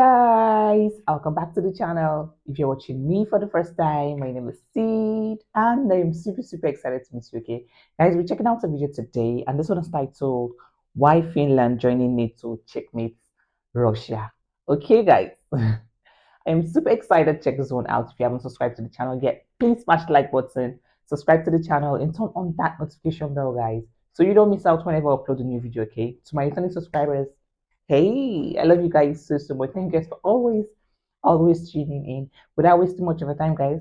Guys, welcome back to the channel. If you're watching me for the first time, my name is Seed and I'm super excited to meet you. Okay guys, we're checking out a video today and this one is titled Why Finland Joining NATO Checkmates Russia. Okay guys, I'm super excited to check this one out. If you haven't subscribed to the channel yet, please smash the like button, subscribe to the channel and turn on that notification bell, guys, so you don't miss out whenever I upload a new video. Okay, to my returning subscribers, hey, I love you guys so much. Thank you guys for always tuning in. Without wasting much of your time, guys,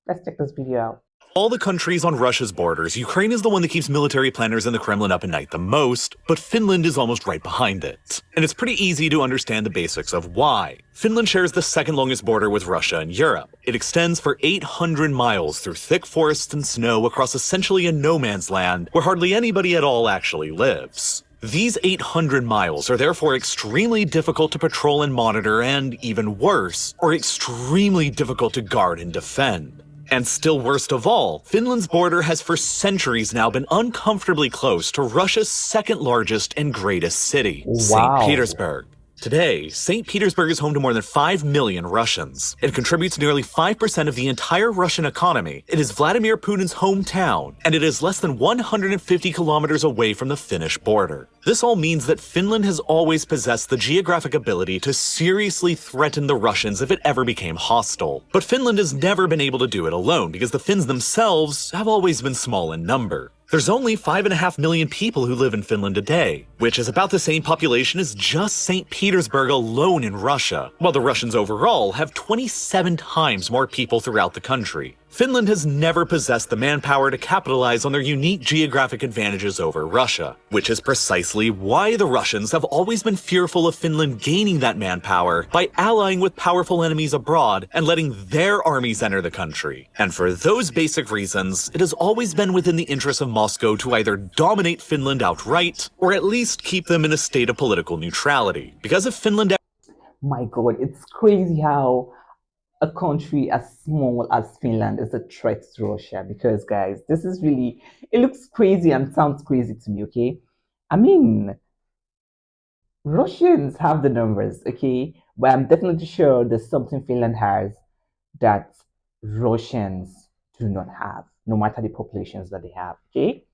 let's check this video out. All the countries on Russia's borders, Ukraine is the one that keeps military planners in the Kremlin up at night the most, but Finland is almost right behind it. And it's pretty easy to understand the basics of why. Finland shares the second longest border with Russia in Europe. It extends for 800 miles through thick forests and snow across essentially a no man's land where hardly anybody at all actually lives. These 800 miles are therefore extremely difficult to patrol and monitor, and even worse, are extremely difficult to guard and defend. And still worst of all, Finland's border has for centuries now been uncomfortably close to Russia's second largest and greatest city, St. Petersburg. Today, St. Petersburg is home to more than 5 million Russians. It contributes nearly 5% of the entire Russian economy. It is Vladimir Putin's hometown, and it is less than 150 kilometers away from the Finnish border. This all means that Finland has always possessed the geographic ability to seriously threaten the Russians if it ever became hostile. But Finland has never been able to do it alone because the Finns themselves have always been small in number. There's only 5.5 million people who live in Finland today, which is about the same population as just St. Petersburg alone in Russia, while the Russians overall have 27 times more people throughout the country. Finland has never possessed the manpower to capitalize on their unique geographic advantages over Russia, which is precisely why the Russians have always been fearful of Finland gaining that manpower by allying with powerful enemies abroad and letting their armies enter the country. And for those basic reasons, it has always been within the interest of Moscow to either dominate Finland outright, or at least keep them in a state of political neutrality. Because if Finland... My God, it's crazy how a country as small as Finland is a threat to Russia. Because guys, this is really, it looks crazy and sounds crazy to me, okay? I mean, Russians have the numbers, okay? But I'm definitely sure there's something Finland has that Russians do not have, no matter the populations that they have, okay?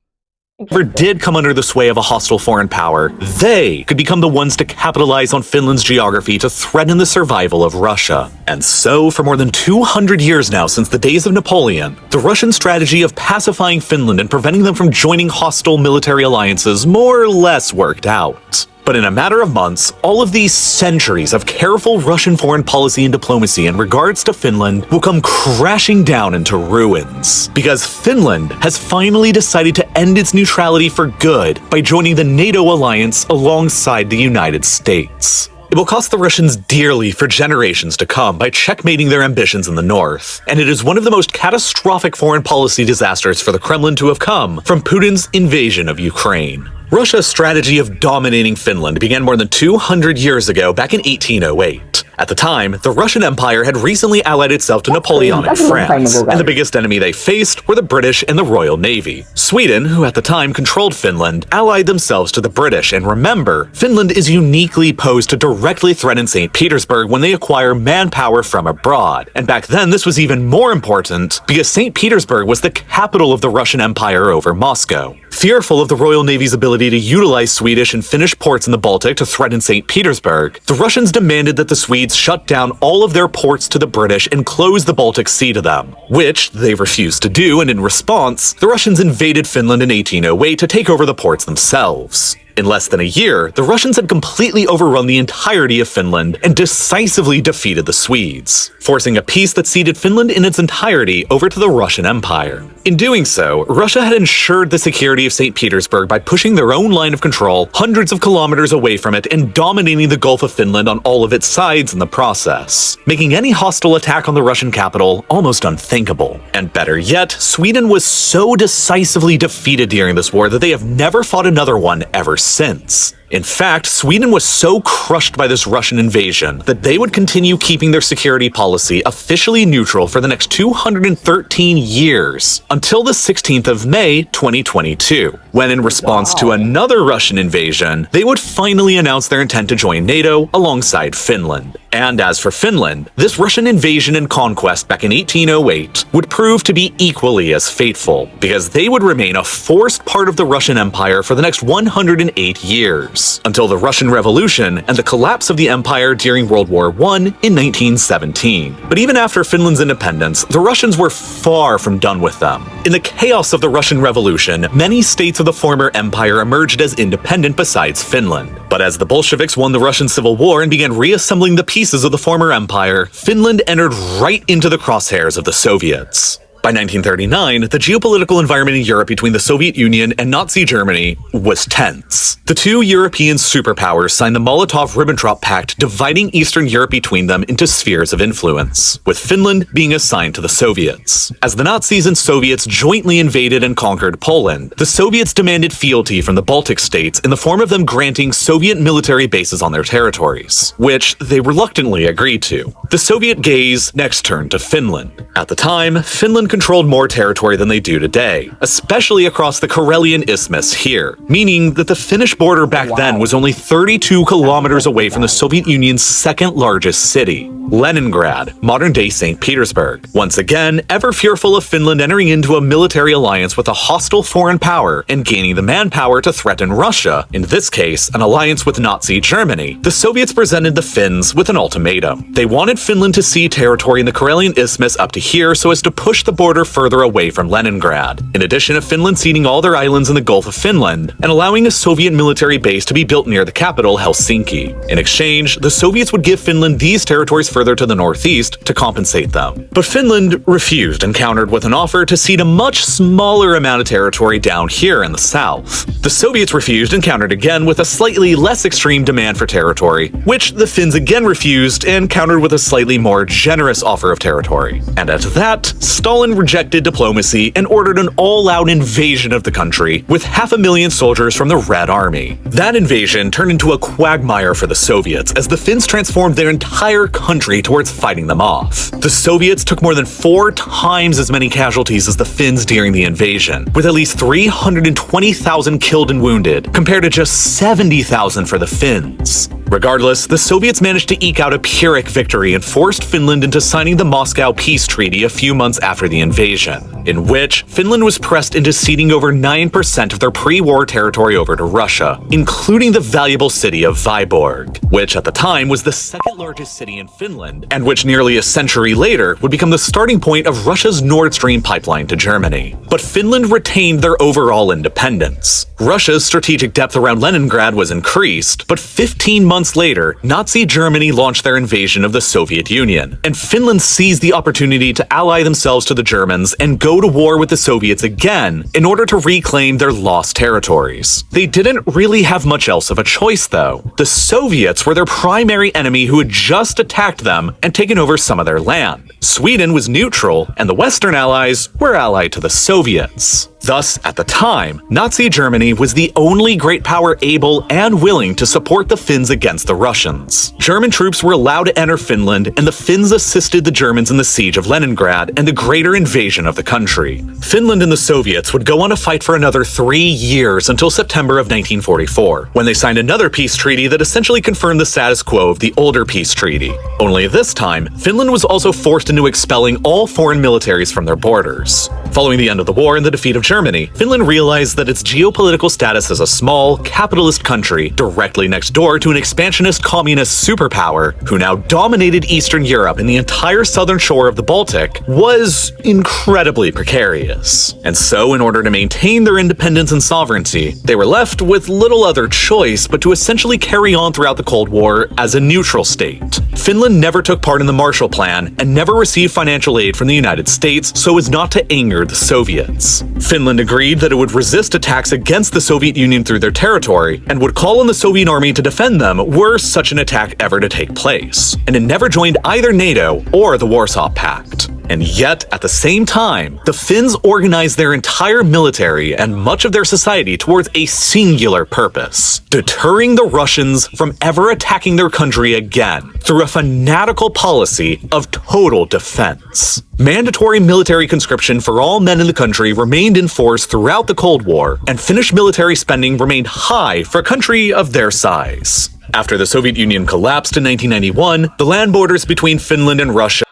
Ever did come under the sway of a hostile foreign power, they could become the ones to capitalize on Finland's geography to threaten the survival of Russia. And so, for more than 200 years now, since the days of Napoleon, the Russian strategy of pacifying Finland and preventing them from joining hostile military alliances more or less worked out. But in a matter of months, all of these centuries of careful Russian foreign policy and diplomacy in regards to Finland will come crashing down into ruins. Because Finland has finally decided to end its neutrality for good by joining the NATO alliance alongside the United States. It will cost the Russians dearly for generations to come by checkmating their ambitions in the north, and it is one of the most catastrophic foreign policy disasters for the Kremlin to have come from Putin's invasion of Ukraine. Russia's strategy of dominating Finland began more than 200 years ago, back in 1808. At the time, the Russian Empire had recently allied itself to Napoleonic France, and the biggest enemy they faced were the British and the Royal Navy. Sweden, who at the time controlled Finland, allied themselves to the British, and remember, Finland is uniquely posed to directly threaten St. Petersburg when they acquire manpower from abroad. And back then, this was even more important because St. Petersburg was the capital of the Russian Empire over Moscow. Fearful of the Royal Navy's ability to utilize Swedish and Finnish ports in the Baltic to threaten St. Petersburg, the Russians demanded that the Swedes shut down all of their ports to the British and close the Baltic Sea to them, which they refused to do, and in response, the Russians invaded Finland in 1808 to take over the ports themselves. In less than a year, the Russians had completely overrun the entirety of Finland and decisively defeated the Swedes, forcing a peace that ceded Finland in its entirety over to the Russian Empire. In doing so, Russia had ensured the security of St. Petersburg by pushing their own line of control hundreds of kilometers away from it and dominating the Gulf of Finland on all of its sides in the process, making any hostile attack on the Russian capital almost unthinkable. And better yet, Sweden was so decisively defeated during this war that they have never fought another one ever since. In fact, Sweden was so crushed by this Russian invasion that they would continue keeping their security policy officially neutral for the next 213 years, until the 16th of May 2022, when in response to another Russian invasion, they would finally announce their intent to join NATO alongside Finland. And as for Finland, this Russian invasion and conquest back in 1808 would prove to be equally as fateful, because they would remain a forced part of the Russian Empire for the next 108 years, until the Russian Revolution and the collapse of the empire during World War I in 1917. But even after Finland's independence, the Russians were far from done with them. In the chaos of the Russian Revolution, many states of the former empire emerged as independent besides Finland. But as the Bolsheviks won the Russian Civil War and began reassembling the pieces of the former empire, Finland entered right into the crosshairs of the Soviets. By 1939, the geopolitical environment in Europe between the Soviet Union and Nazi Germany was tense. The two European superpowers signed the Molotov-Ribbentrop Pact, dividing Eastern Europe between them into spheres of influence, with Finland being assigned to the Soviets. As the Nazis and Soviets jointly invaded and conquered Poland, the Soviets demanded fealty from the Baltic states in the form of them granting Soviet military bases on their territories, which they reluctantly agreed to. The Soviet gaze next turned to Finland. At the time, Finland controlled more territory than they do today, especially across the Karelian Isthmus here, meaning that the Finnish border back then was only 32 kilometers away from the Soviet Union's second largest city, Leningrad, modern-day St. Petersburg. Once again, ever fearful of Finland entering into a military alliance with a hostile foreign power and gaining the manpower to threaten Russia, in this case, an alliance with Nazi Germany, the Soviets presented the Finns with an ultimatum. They wanted Finland to cede territory in the Karelian Isthmus up to here so as to push the border further away from Leningrad, in addition to Finland ceding all their islands in the Gulf of Finland and allowing a Soviet military base to be built near the capital, Helsinki. In exchange, the Soviets would give Finland these territories further to the northeast to compensate them. But Finland refused and countered with an offer to cede a much smaller amount of territory down here in the south. The Soviets refused and countered again with a slightly less extreme demand for territory, which the Finns again refused and countered with a slightly more generous offer of territory. And at that, Stalin rejected diplomacy and ordered an all-out invasion of the country with 500,000 soldiers from the Red Army. That invasion turned into a quagmire for the Soviets as the Finns transformed their entire country towards fighting them off. The Soviets took more than 4 times as many casualties as the Finns during the invasion, with at least 320,000 killed and wounded, compared to just 70,000 for the Finns. Regardless, the Soviets managed to eke out a Pyrrhic victory and forced Finland into signing the Moscow Peace Treaty a few months after the invasion, in which Finland was pressed into ceding over 9% of their pre-war territory over to Russia, including the valuable city of Vyborg, which at the time was the second largest city in Finland, and which nearly a century later would become the starting point of Russia's Nord Stream pipeline to Germany. But Finland retained their overall independence. Russia's strategic depth around Leningrad was increased, but 15 months later, Nazi Germany launched their invasion of the Soviet Union, and Finland seized the opportunity to ally themselves to the Germans and go to war with the Soviets again in order to reclaim their lost territories. They didn't really have much else of a choice, though. The Soviets were their primary enemy who had just attacked them and taken over some of their land. Sweden was neutral, and the Western allies were allied to the Soviets. Thus, at the time, Nazi Germany was the only great power able and willing to support the Finns against the Russians. German troops were allowed to enter Finland, and the Finns assisted the Germans in the siege of Leningrad and the greater invasion of the country. Finland and the Soviets would go on to fight for another 3 years until September of 1944, when they signed another peace treaty that essentially confirmed the status quo of the older peace treaty. Only this time, Finland was also forced into expelling all foreign militaries from their borders. Following the end of the war and the defeat of Germany, Finland realized that its geopolitical status as a small, capitalist country directly next door to an expansionist communist superpower who now dominated Eastern Europe and the entire southern shore of the Baltic was incredibly precarious. And so, in order to maintain their independence and sovereignty, they were left with little other choice but to essentially carry on throughout the Cold War as a neutral state. Finland never took part in the Marshall Plan and never received financial aid from the United States so as not to anger the Soviets. Finland agreed that it would resist attacks against the Soviet Union through their territory and would call on the Soviet army to defend them were such an attack ever to take place, and it never joined either NATO or the Warsaw Pact. And yet, at the same time, the Finns organized their entire military and much of their society towards a singular purpose: deterring the Russians from ever attacking their country again through a fanatical policy of total defense. Mandatory military conscription for all men in the country remained in force throughout the Cold War, and Finnish military spending remained high for a country of their size. After the Soviet Union collapsed in 1991, the land borders between Finland and Russia.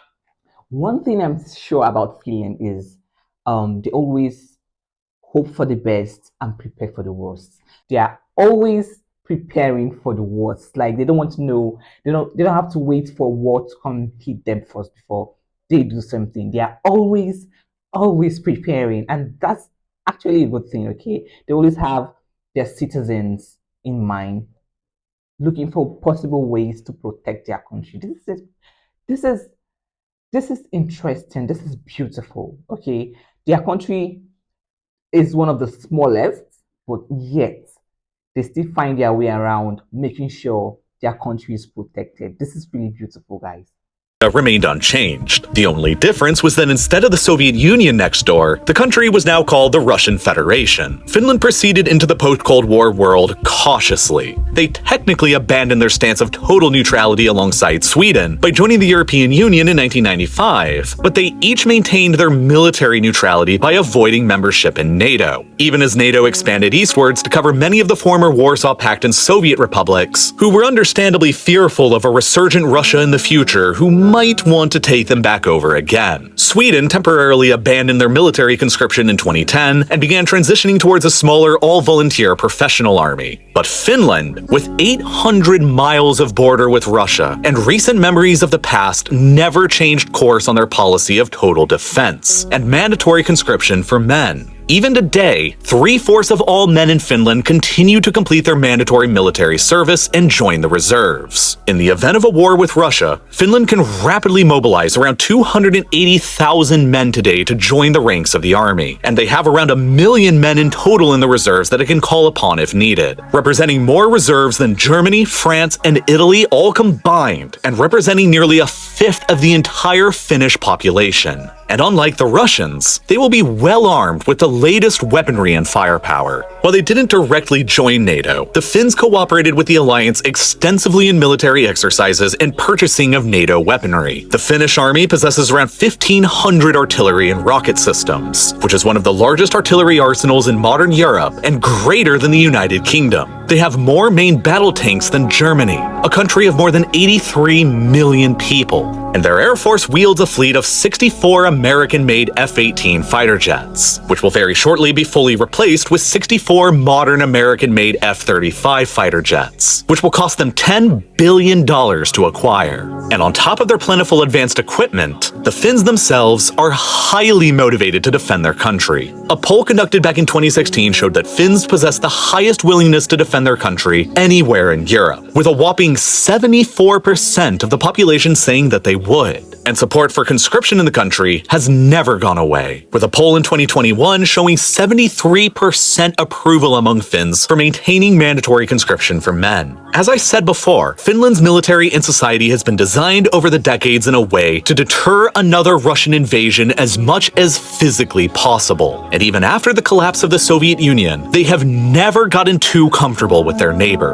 One thing I'm sure about Finland is they always hope for the best and prepare for the worst. They are always preparing for the worst. Like, they don't want to know, they don't have to wait for war to come hit them first before they do something. They are always preparing, and that's actually a good thing. Okay, they always have their citizens in mind, looking for possible ways to protect their country. This is interesting. This is beautiful. Okay, their country is one of the smallest, but yet they still find their way around making sure their country is protected. This is really beautiful, guys. Remained unchanged. The only difference was that instead of the Soviet Union next door, the country was now called the Russian Federation. Finland proceeded into the post-Cold War world cautiously. They technically abandoned their stance of total neutrality alongside Sweden by joining the European Union in 1995, but they each maintained their military neutrality by avoiding membership in NATO, even as NATO expanded eastwards to cover many of the former Warsaw Pact and Soviet republics, who were understandably fearful of a resurgent Russia in the future who might want to take them back over again. Sweden temporarily abandoned their military conscription in 2010 and began transitioning towards a smaller all-volunteer professional army. But Finland, with 800 miles of border with Russia and recent memories of the past, never changed course on their policy of total defense and mandatory conscription for men. Even today, 3/4 of all men in Finland continue to complete their mandatory military service and join the reserves. In the event of a war with Russia, Finland can rapidly mobilize around 280,000 men today to join the ranks of the army, and they have around 1 million men in total in the reserves that it can call upon if needed, representing more reserves than Germany, France, and Italy all combined, and representing nearly 1/5 of the entire Finnish population. And unlike the Russians, they will be well armed with the latest weaponry and firepower. While they didn't directly join NATO, the Finns cooperated with the alliance extensively in military exercises and purchasing of NATO weaponry. The Finnish army possesses around 1,500 artillery and rocket systems, which is one of the largest artillery arsenals in modern Europe and greater than the United Kingdom. They have more main battle tanks than Germany, a country of more than 83 million people, and their air force wields a fleet of 64 American-made F-18 fighter jets, which will very shortly be fully replaced with 64 modern American-made F-35 fighter jets, which will cost them $10 billion to acquire. And on top of their plentiful advanced equipment, the Finns themselves are highly motivated to defend their country. A poll conducted back in 2016 showed that Finns possess the highest willingness to defend their country anywhere in Europe, with a whopping 74% of the population saying that they would. And support for conscription in the country has never gone away, with a poll in 2021 showing 73% approval among Finns for maintaining mandatory conscription for men. As I said before, Finland's military and society has been designed over the decades in a way to deter another Russian invasion as much as physically possible. And even after the collapse of the Soviet Union, they have never gotten too comfortable with their neighbor.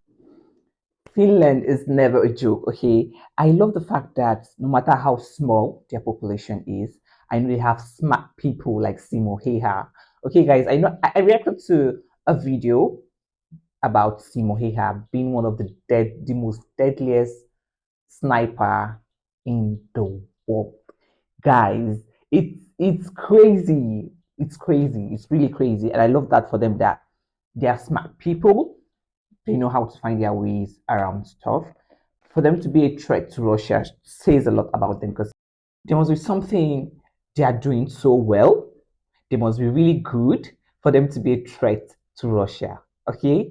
Finland is never a joke, okay? I love the fact that no matter how small their population is, I know they have smart people like 𝐋𝐈𝐊𝐄. Okay, guys, I know I reacted to a video about 𝐋𝐈𝐊𝐄 being one of the most deadliest sniper in the world. Guys, it's crazy. It's crazy. It's really crazy. And I love that for them, that they are smart people. They know how to find their ways around stuff. For them to be a threat to Russia says a lot about them, because there must be something they are doing so well. They must be really good for them to be a threat to Russia. Okay?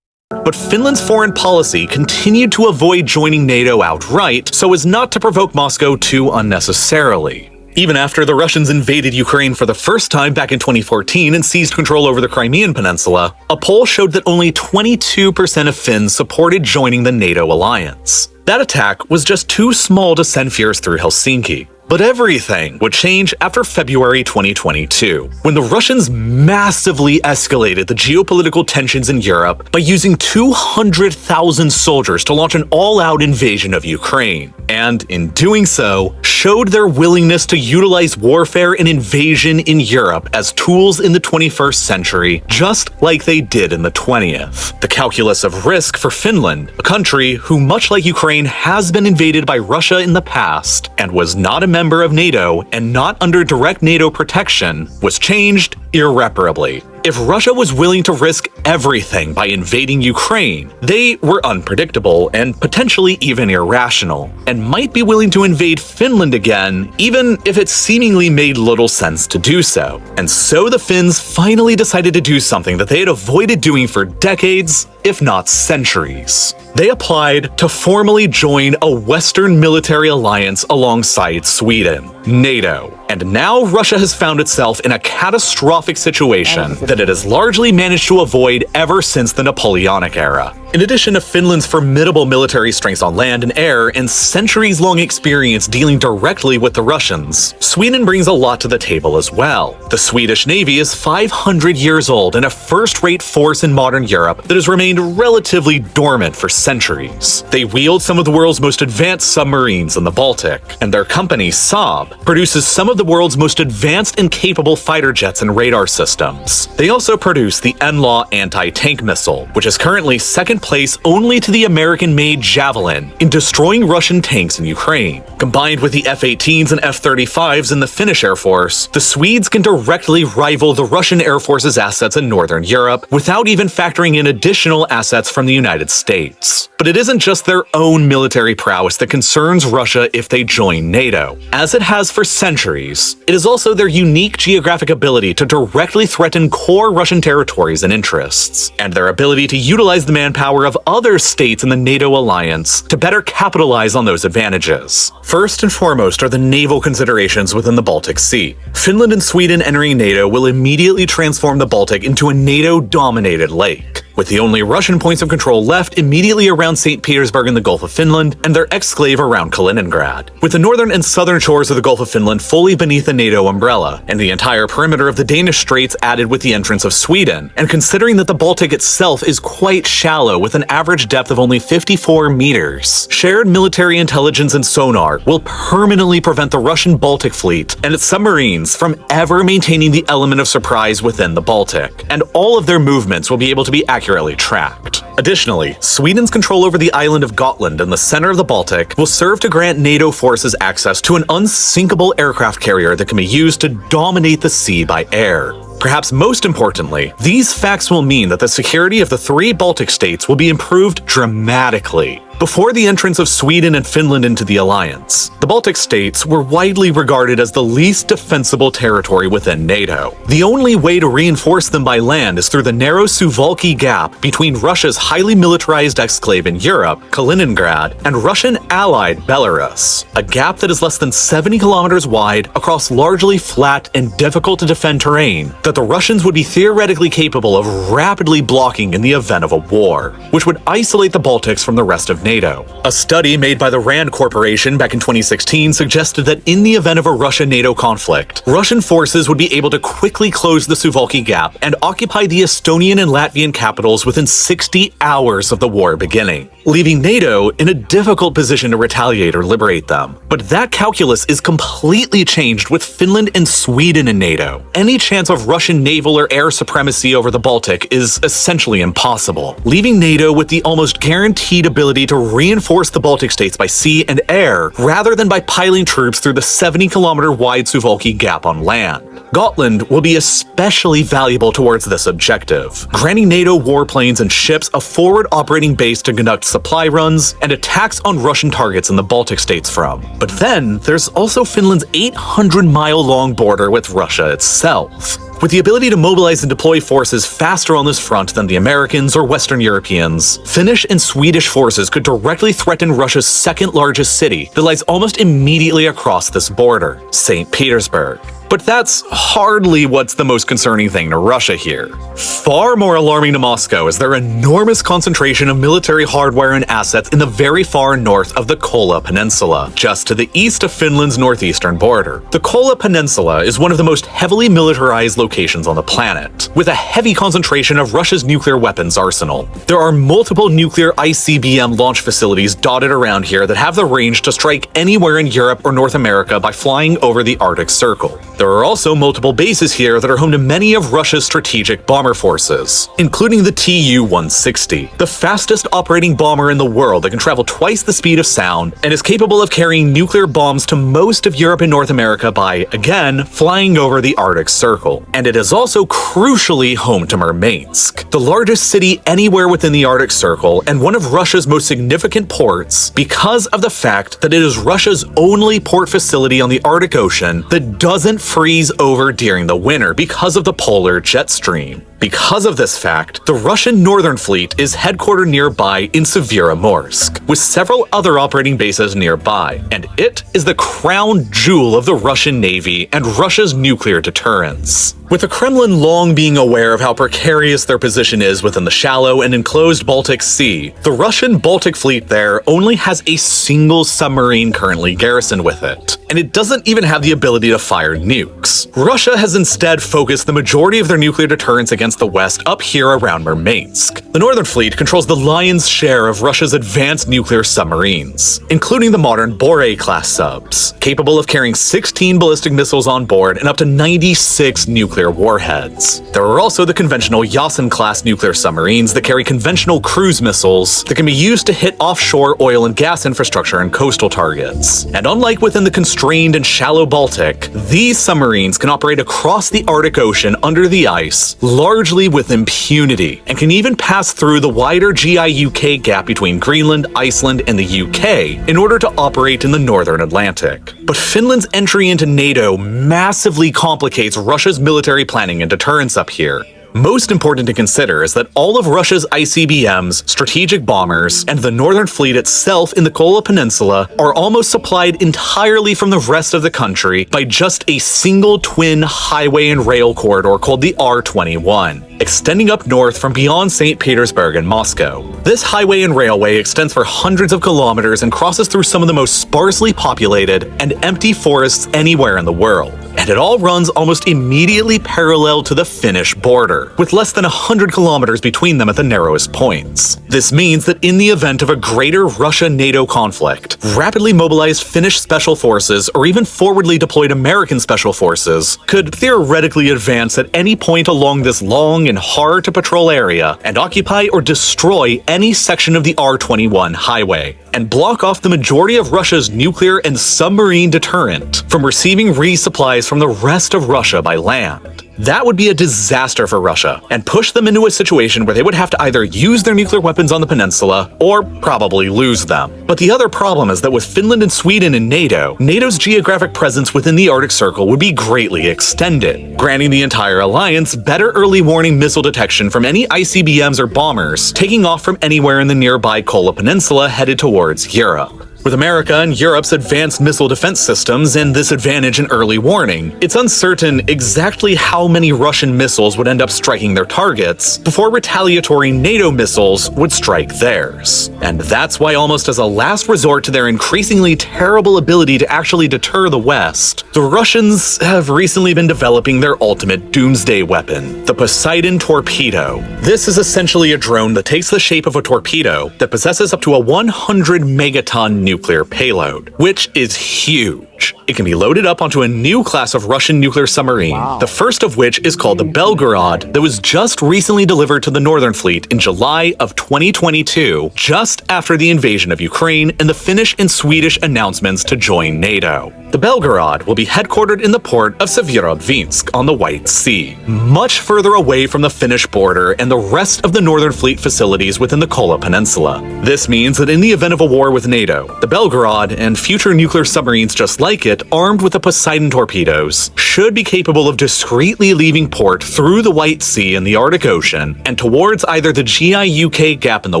But Finland's foreign policy continued to avoid joining NATO outright so as not to provoke Moscow too unnecessarily. Even after the Russians invaded Ukraine for the first time back in 2014 and seized control over the Crimean Peninsula, a poll showed that only 22% of Finns supported joining the NATO alliance. That attack was just too small to send fears through Helsinki. But everything would change after February 2022, when the Russians massively escalated the geopolitical tensions in Europe by using 200,000 soldiers to launch an all-out invasion of Ukraine, and in doing so, showed their willingness to utilize warfare and invasion in Europe as tools in the 21st century, just like they did in the 20th. The calculus of risk for Finland, a country who, much like Ukraine, has been invaded by Russia in the past and was not a member of NATO and not under direct NATO protection, was changed irreparably. If Russia was willing to risk everything by invading Ukraine, they were unpredictable and potentially even irrational, and might be willing to invade Finland again, even if it seemingly made little sense to do so. And so the Finns finally decided to do something that they had avoided doing for decades, if not centuries. They applied to formally join a Western military alliance alongside Sweden, NATO. And now Russia has found itself in a catastrophic situation that it has largely managed to avoid ever since the Napoleonic era. In addition to Finland's formidable military strengths on land and air and centuries-long experience dealing directly with the Russians, Sweden brings a lot to the table as well. The Swedish Navy is 500 years old and a first-rate force in modern Europe that has remained relatively dormant for centuries. They wield some of the world's most advanced submarines in the Baltic, and their company, Saab, produces some of the world's most advanced and capable fighter jets and radar systems. They also produce the 𝐋𝐈𝐊𝐄 anti-tank missile, which is currently second place only to the American-made Javelin in destroying Russian tanks in Ukraine. Combined with the F-18s and F-35s in the Finnish Air Force, the Swedes can directly rival the Russian Air Force's assets in Northern Europe without even factoring in additional assets from the United States. But it isn't just their own military prowess that concerns Russia if they join NATO. As it has for centuries, it is also their unique geographic ability to directly threaten core Russian territories and interests, and their ability to utilize the manpower of other states in the NATO alliance to better capitalize on those advantages. First and foremost are the naval considerations within the Baltic Sea. Finland and Sweden entering NATO will immediately transform the Baltic into a NATO-dominated lake, with the only Russian points of control left immediately around St. Petersburg in the Gulf of Finland and their exclave around Kaliningrad. With the northern and southern shores of the Gulf of Finland fully beneath the NATO umbrella, and the entire perimeter of the Danish Straits added with the entrance of Sweden, and considering that the Baltic itself is quite shallow with an average depth of only 54 meters, shared military intelligence and sonar will permanently prevent the Russian Baltic Fleet and its submarines from ever maintaining the element of surprise within the Baltic, and all of their movements will be able to be accurately tracked. Additionally, Sweden's control over the island of Gotland in the center of the Baltic will serve to grant NATO forces access to an unsinkable aircraft carrier that can be used to dominate the sea by air. Perhaps most importantly, these facts will mean that the security of the three Baltic states will be improved dramatically. Before the entrance of Sweden and Finland into the alliance, the Baltic states were widely regarded as the least defensible territory within NATO. The only way to reinforce them by land is through the narrow 𝐂𝐒𝐿𝐄 gap between Russia's highly militarized exclave in Europe, Kaliningrad, and Russian allied Belarus, a gap that is less than 70 kilometers wide across largely flat and difficult to defend terrain that the Russians would be theoretically capable of rapidly blocking in the event of a war, which would isolate the Baltics from the rest of NATO. A study made by the RAND Corporation back in 2016 suggested that in the event of a Russia-NATO conflict, Russian forces would be able to quickly close the 𝐂𝐿𝐄 gap and occupy the Estonian and Latvian capitals within 60 hours of the war beginning, leaving NATO in a difficult position to retaliate or liberate them. But that calculus is completely changed with Finland and Sweden in NATO. Any chance of Russian naval or air supremacy over the Baltic is essentially impossible, leaving NATO with the almost guaranteed ability to reinforce the Baltic states by sea and air rather than by piling troops through the 70-kilometer wide 𝐂𝐿𝐄 gap on land. Gotland will be especially valuable towards this objective, granting NATO warplanes and ships a forward operating base to conduct supply runs and attacks on Russian targets in the Baltic states from. But then there's also Finland's 800-mile-long border with Russia itself. With the ability to mobilize and deploy forces faster on this front than the Americans or Western Europeans, Finnish and Swedish forces could directly threaten Russia's second largest city that lies almost immediately across this border, St. Petersburg. But that's hardly what's the most concerning thing to Russia here. Far more alarming to Moscow is their enormous concentration of military hardware and assets in the very far north of the Kola Peninsula, just to the east of Finland's northeastern border. The Kola Peninsula is one of the most heavily militarized locations on the planet, with a heavy concentration of Russia's nuclear weapons arsenal. There are multiple nuclear ICBM launch facilities dotted around here that have the range to strike anywhere in Europe or North America by flying over the Arctic Circle. There are also multiple bases here that are home to many of Russia's strategic bomber forces, including the Tu-160, the fastest operating bomber in the world that can travel twice the speed of sound and is capable of carrying nuclear bombs to most of Europe and North America by, again, flying over the Arctic Circle. And it is also crucially home to Murmansk, the largest city anywhere within the Arctic Circle and one of Russia's most significant ports because of the fact that it is Russia's only port facility on the Arctic Ocean that doesn't freeze over during the winter because of the polar jet stream. Because of this fact, the Russian Northern Fleet is headquartered nearby in Severomorsk, with several other operating bases nearby, and it is the crown jewel of the Russian Navy and Russia's nuclear deterrence. With the Kremlin long being aware of how precarious their position is within the shallow and enclosed Baltic Sea, the Russian Baltic Fleet there only has a single submarine currently garrisoned with it, and it doesn't even have the ability to fire nukes. Russia has instead focused the majority of their nuclear deterrence against the West up here around Murmansk. The Northern Fleet controls the lion's share of Russia's advanced nuclear submarines, including the modern Bore-class subs, capable of carrying 16 ballistic missiles on board and up to 96 nuclear warheads. There are also the conventional Yasen-class nuclear submarines that carry conventional cruise missiles that can be used to hit offshore oil and gas infrastructure and coastal targets. And unlike within the constrained and shallow Baltic, these submarines can operate across the Arctic Ocean under the ice, largely with impunity, and can even pass through the wider 𝐋𝐈𝐿𝐄 gap between Greenland, Iceland, and the UK in order to operate in the northern Atlantic. But Finland's entry into NATO massively complicates Russia's military planning and deterrence up here. Most important to consider is that all of Russia's ICBMs, strategic bombers, and the Northern Fleet itself in the Kola Peninsula are almost supplied entirely from the rest of the country by just a single twin highway and rail corridor called the R21, extending up north from beyond St. Petersburg and Moscow. This highway and railway extends for hundreds of kilometers and crosses through some of the most sparsely populated and empty forests anywhere in the world. And it all runs almost immediately parallel to the Finnish border, with less than 100 kilometers between them at the narrowest points. This means that in the event of a greater Russia-NATO conflict, rapidly mobilized Finnish special forces or even forwardly deployed American special forces could theoretically advance at any point along this long and hard-to-patrol area and occupy or destroy any section of the R21 highway, and block off the majority of Russia's nuclear and submarine deterrent from receiving resupplies from the rest of Russia by land. That would be a disaster for Russia, and push them into a situation where they would have to either use their nuclear weapons on the peninsula, or probably lose them. But the other problem is that with Finland and Sweden in NATO, NATO's geographic presence within the Arctic Circle would be greatly extended, granting the entire alliance better early warning missile detection from any ICBMs or bombers taking off from anywhere in the nearby Kola Peninsula headed towards Europe. With America and Europe's advanced missile defense systems and this advantage in early warning, it's uncertain exactly how many Russian missiles would end up striking their targets before retaliatory NATO missiles would strike theirs. And that's why, almost as a last resort to their increasingly terrible ability to actually deter the West, the Russians have recently been developing their ultimate doomsday weapon, the Poseidon torpedo. This is essentially a drone that takes the shape of a torpedo that possesses up to a 100 megaton nuclear payload, which is huge. It can be loaded up onto a new class of Russian nuclear submarine, the first of which is called the Belgorod, that was just recently delivered to the Northern Fleet in July of 2022, just after the invasion of Ukraine and the Finnish and Swedish announcements to join NATO. The Belgorod will be headquartered in the port of Severodvinsk on the White Sea, much further away from the Finnish border and the rest of the Northern Fleet facilities within the Kola Peninsula. This means that in the event of a war with NATO, the Belgorod and future nuclear submarines just like it, armed with the Poseidon torpedoes, should be capable of discreetly leaving port through the White Sea and the Arctic Ocean and towards either the 𝐋𝐈𝐿𝐄 gap in the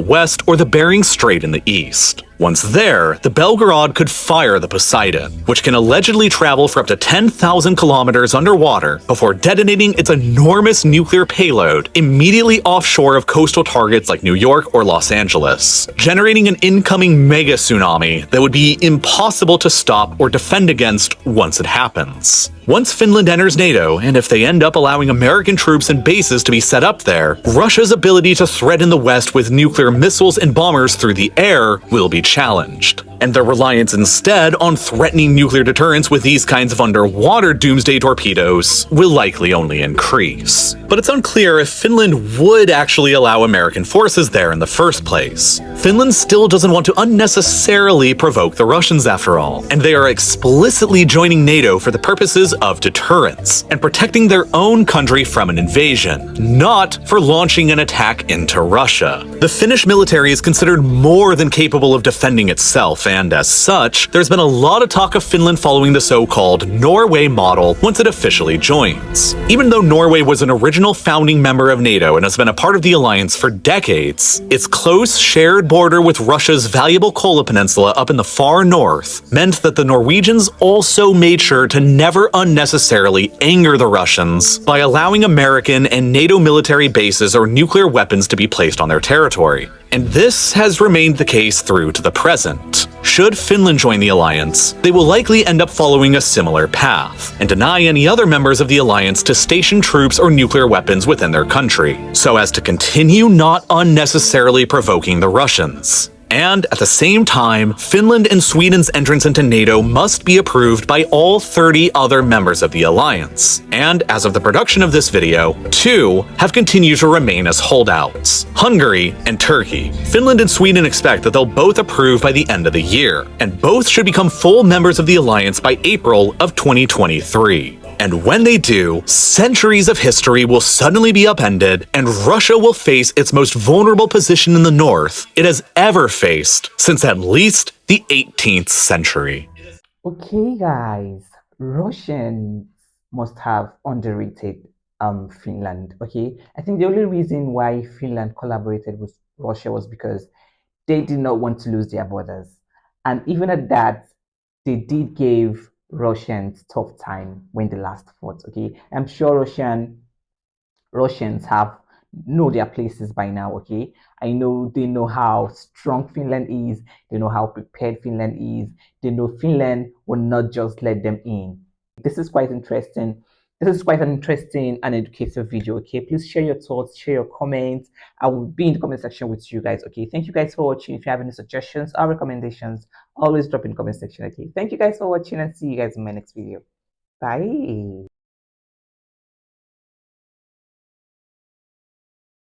west or the Bering Strait in the east. Once there, the Belgorod could fire the Poseidon, which can allegedly travel for up to 10,000 kilometers underwater before detonating its enormous nuclear payload immediately offshore of coastal targets like New York or Los Angeles, generating an incoming mega tsunami that would be impossible to stop or defend against once it happens. Once Finland enters NATO, and if they end up allowing American troops and bases to be set up there, Russia's ability to threaten the West with nuclear missiles and bombers through the air will be challenged. And their reliance instead on threatening nuclear deterrence with these kinds of underwater doomsday torpedoes will likely only increase. But it's unclear if Finland would actually allow American forces there in the first place. Finland still doesn't want to unnecessarily provoke the Russians after all, and they are explicitly joining NATO for the purposes of deterrence and protecting their own country from an invasion, not for launching an attack into Russia. The Finnish military is considered more than capable of defending itself, and as such, there's been a lot of talk of Finland following the so-called Norway model once it officially joins. Even though Norway was an original founding member of NATO and has been a part of the alliance for decades, its close shared border with Russia's valuable Kola Peninsula up in the far north meant that the Norwegians also made sure to never unnecessarily anger the Russians by allowing American and NATO military bases or nuclear weapons to be placed on their territory. And this has remained the case through to the present. Should Finland join the alliance, they will likely end up following a similar path, and deny any other members of the alliance to station troops or nuclear weapons within their country, so as to continue not unnecessarily provoking the Russians. And at the same time, Finland and Sweden's entrance into NATO must be approved by all 30 other members of the alliance. And as of the production of this video, 2 have continued to remain as holdouts: Hungary and Turkey. Finland and Sweden expect that they'll both approve by the end of the year, and both should become full members of the alliance by April of 2023. And when they do, centuries of history will suddenly be upended, and Russia will face its most vulnerable position in the north it has ever faced since at least the 18th century. Okay, guys, Russians must have underrated Finland. Okay, I think the only reason why Finland collaborated with Russia was because they did not want to lose their borders, and even at that, they did give Russians tough time when they last fought. Okay, I'm sure Russians have know their places by now. Okay, I know they know how strong Finland is. They know how prepared Finland is. They know Finland will not just let them in. This is quite interesting. This is quite an interesting and educative video. Okay, please share your thoughts, share your comments. I will be in the comment section with you guys. Okay, thank you guys for watching. If you have any suggestions or recommendations, always drop in the comment section. Okay, thank you guys for watching, and see you guys in my next video. Bye.